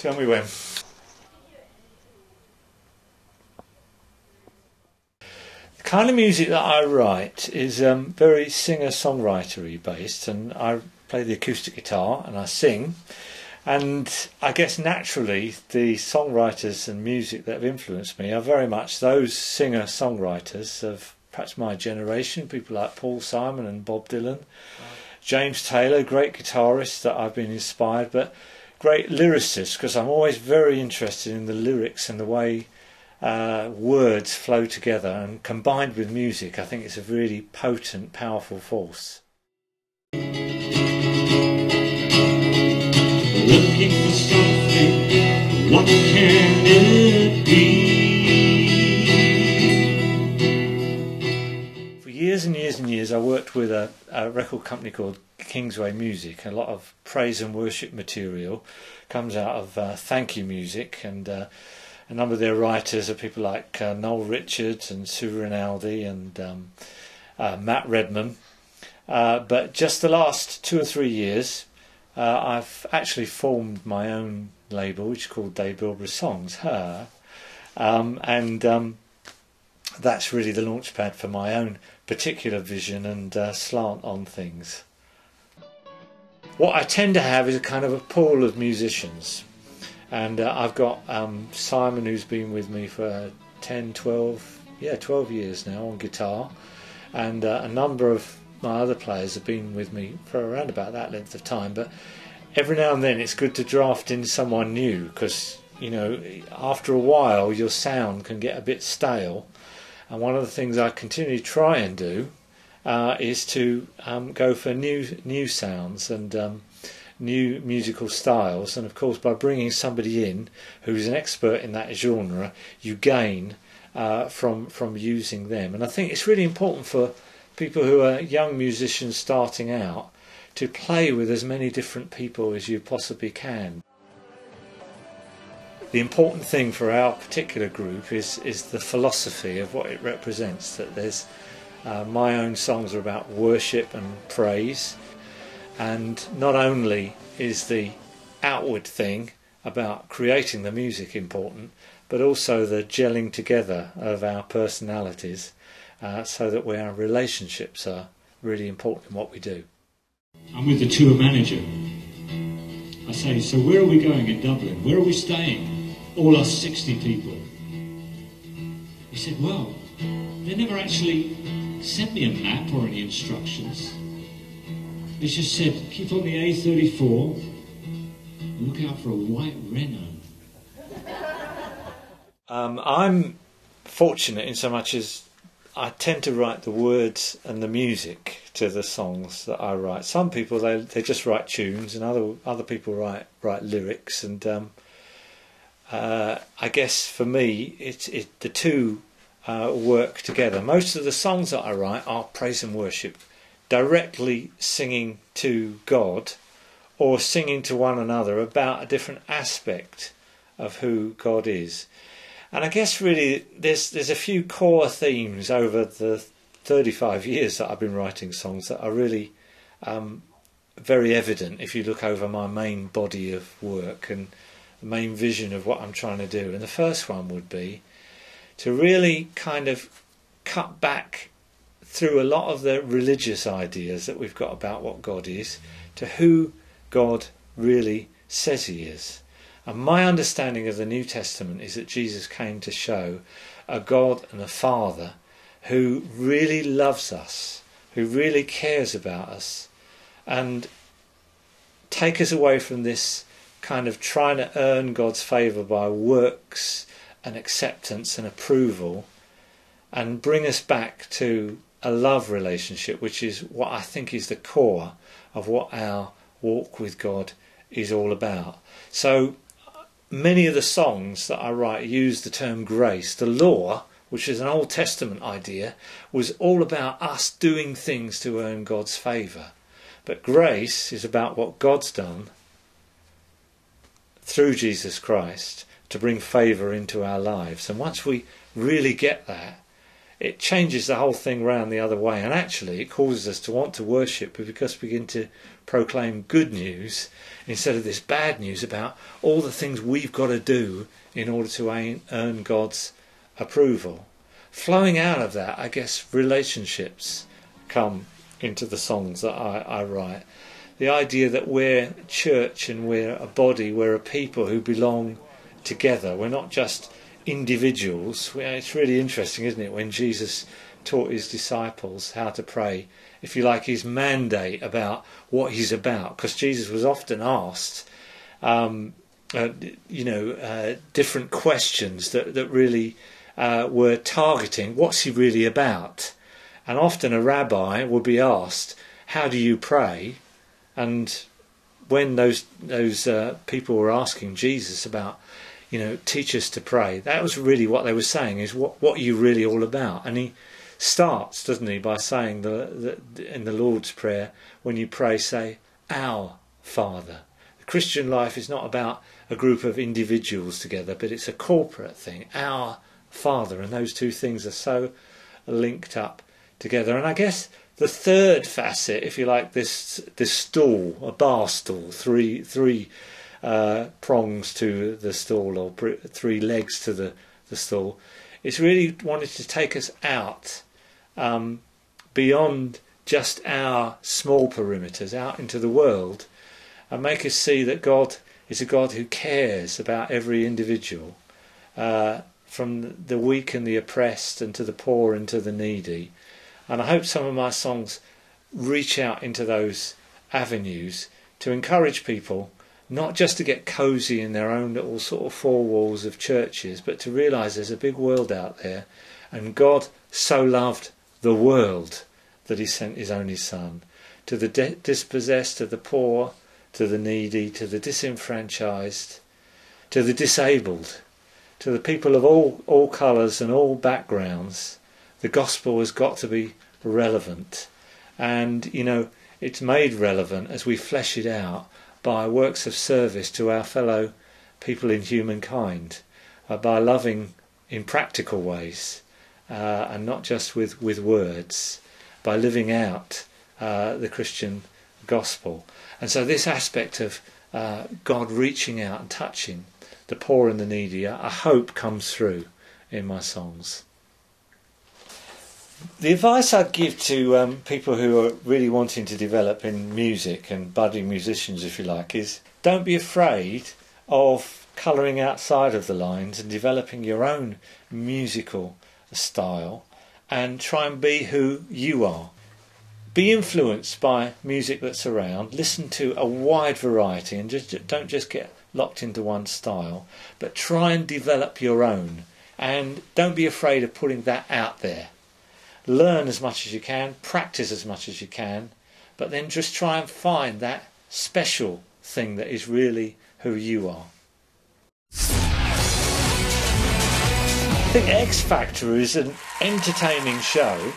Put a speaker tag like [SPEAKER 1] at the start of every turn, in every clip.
[SPEAKER 1] Tell me when. The kind of music that I write is very singer-songwritery based, and I play the acoustic guitar and I sing, and I guess naturally the songwriters and music that have influenced me are very much those singer-songwriters of perhaps my generation, people like Paul Simon and Bob Dylan. James Taylor, great guitarist that I've been inspired, but great lyricist, because I'm always very interested in the lyrics and the way words flow together, and combined with music I think it's a really potent, powerful force.
[SPEAKER 2] Looking for something, what can it be?
[SPEAKER 1] For years and years and years I worked with a record company called Kingsway Music. A lot of praise and worship material comes out of thank you music, and a number of their writers are people like Noel Richards and Sue Rinaldi and Matt Redman. But just the last 2 or 3 years I've actually formed my own label, which is called Dave Bilbrough Songs, that's really the launchpad for my own particular vision and slant on things. What I tend to have is a kind of a pool of musicians, and I've got Simon, who's been with me for 12 years now on guitar, and a number of my other players have been with me for around about that length of time. But every now and then it's good to draft in someone new, because you know, after a while your sound can get a bit stale, and one of the things I continually try and do is to go for new sounds and new musical styles, and of course by bringing somebody in who's an expert in that genre you gain from using them. And I think it's really important for people who are young musicians starting out to play with as many different people as you possibly can. The important thing for our particular group is the philosophy of what it represents, that there's my own songs are about worship and praise, and not only is the outward thing about creating the music important, but also the gelling together of our personalities, so that our relationships are really important in what we do.
[SPEAKER 2] I'm with the tour manager. I say, so where are we going in Dublin? Where are we staying? All us 60 people. He said, well, they never actually sent me a map or any instructions. They just said, keep on the A34 and look out for a white Renault.
[SPEAKER 1] I'm fortunate in so much as I tend to write the words and the music to the songs that I write. Some people they just write tunes, and other people write lyrics, and I guess for me the two work together. Most of the songs that I write are praise and worship, directly singing to God or singing to one another about a different aspect of who God is. And I guess really there's a few core themes over the 35 years that I've been writing songs that are really very evident if you look over my main body of work and the main vision of what I'm trying to do. And the first one would be to really kind of cut back through a lot of the religious ideas that we've got about what God is to who God really says he is. And my understanding of the New Testament is that Jesus came to show a God and a Father who really loves us, who really cares about us, and take us away from this kind of trying to earn God's favour by works and acceptance and approval, and bring us back to a love relationship, which is what I think is the core of what our walk with God is all about. So many of the songs that I write use the term grace. The law, which is an Old Testament idea, was all about us doing things to earn God's favour. But grace is about what God's done through Jesus Christ to bring favour into our lives. And once we really get that, it changes the whole thing round the other way, and actually it causes us to want to worship because we begin to proclaim good news instead of this bad news about all the things we've got to do in order to earn God's approval. Flowing out of that, I guess, relationships come into the songs that I write. The idea that we're church and we're a body, we're a people who belong together. We're not just individuals. It's really interesting, isn't it, when Jesus taught his disciples how to pray, if you like, his mandate about what he's about, because Jesus was often asked different questions that really were targeting what's he really about. And often a rabbi would be asked, how do you pray? And when those people were asking Jesus about, teach us to pray, that was really what they were saying, is what are you really all about? And he starts, doesn't he, by saying in the Lord's Prayer, when you pray, say, our Father. The Christian life is not about a group of individuals together, but it's a corporate thing, our Father. And those two things are so linked up together. And I guess the third facet, if you like, this stool, a bar stool, three prongs to the stool, or three legs to the stool, it's really wanted to take us out beyond just our small perimeters, out into the world, and make us see that God is a God who cares about every individual, from the weak and the oppressed, and to the poor and to the needy. And I hope some of my songs reach out into those avenues to encourage people not just to get cosy in their own little sort of four walls of churches, but to realise there's a big world out there, and God so loved the world that he sent his only Son, to the dispossessed, to the poor, to the needy, to the disenfranchised, to the disabled, to the people of all colours and all backgrounds. The gospel has got to be relevant, and it's made relevant as we flesh it out by works of service to our fellow people in humankind, by loving in practical ways, and not just with words, by living out the Christian gospel. And so this aspect of God reaching out and touching the poor and the needy, I hope comes through in my songs. The advice I'd give to people who are really wanting to develop in music, and budding musicians if you like, is don't be afraid of colouring outside of the lines and developing your own musical style, and try and be who you are. Be influenced by music that's around, listen to a wide variety, and don't just get locked into one style, but try and develop your own, and don't be afraid of putting that out there. Learn as much as you can, practice as much as you can, but then just try and find that special thing that is really who you are. I think X Factor is an entertaining show.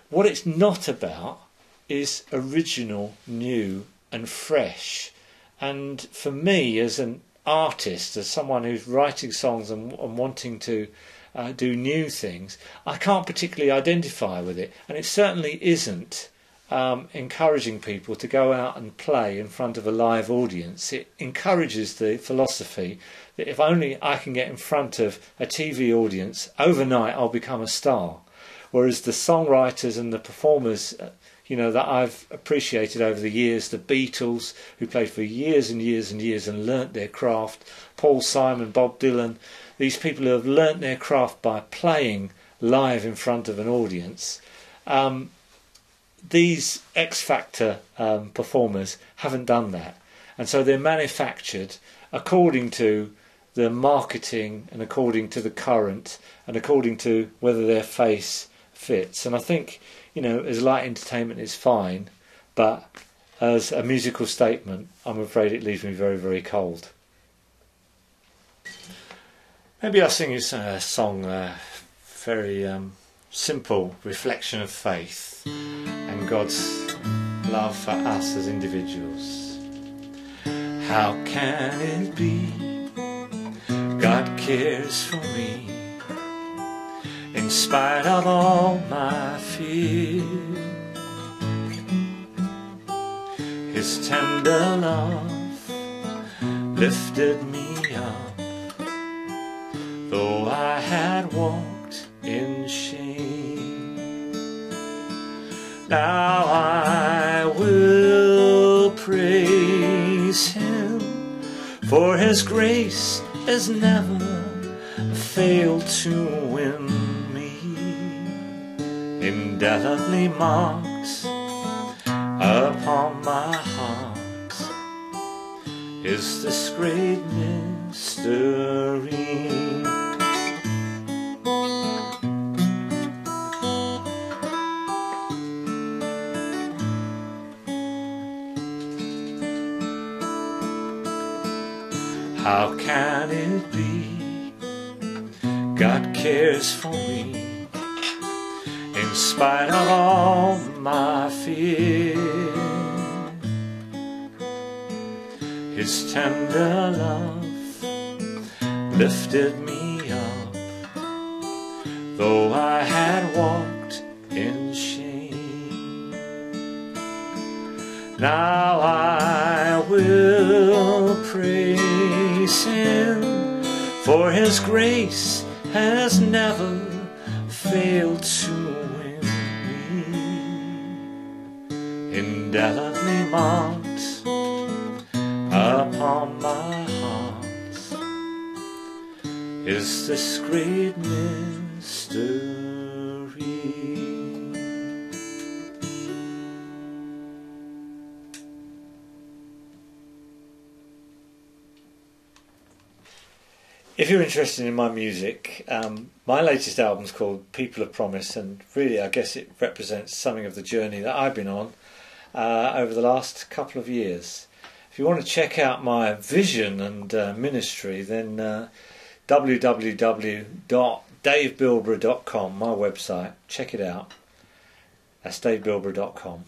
[SPEAKER 1] What it's not about is original, new and fresh. And for me, as an artist, as someone who's writing songs and wanting to do new things, I can't particularly identify with it, and it certainly isn't encouraging people to go out and play in front of a live audience. It encourages the philosophy that if only I can get in front of a TV audience, overnight I'll become a star. Whereas the songwriters and the performers that I've appreciated over the years, the Beatles, who played for years and years and years and learnt their craft, Paul Simon, Bob Dylan, these people who have learnt their craft by playing live in front of an audience. These X Factor performers haven't done that. And so they're manufactured according to the marketing and according to the current and according to whether their face fits. And I think, as light entertainment is fine, but as a musical statement, I'm afraid it leaves me very, very cold. Maybe I'll sing you a song, very simple reflection of faith and God's love for us as individuals. How can it be God cares for me in spite spite of all my fear, His tender love lifted me up, though I had walked in shame. Now I will praise Him, for His grace has never failed to win me. Indelibly marked upon my heart is this great mystery. How can it be God cares for me in spite of all my fear? His tender love lifted me up, though I had walked in shame. Now I will praise Him, for His grace has never failed to win me. Indelibly marked upon my heart is this great mystery. If you're interested in my music, my latest album is called People of Promise, and really I guess it represents something of the journey that I've been on over the last couple of years. If you want to check out my vision and ministry, then www.davebilbrough.com, my website, check it out. That's davebilbrough.com.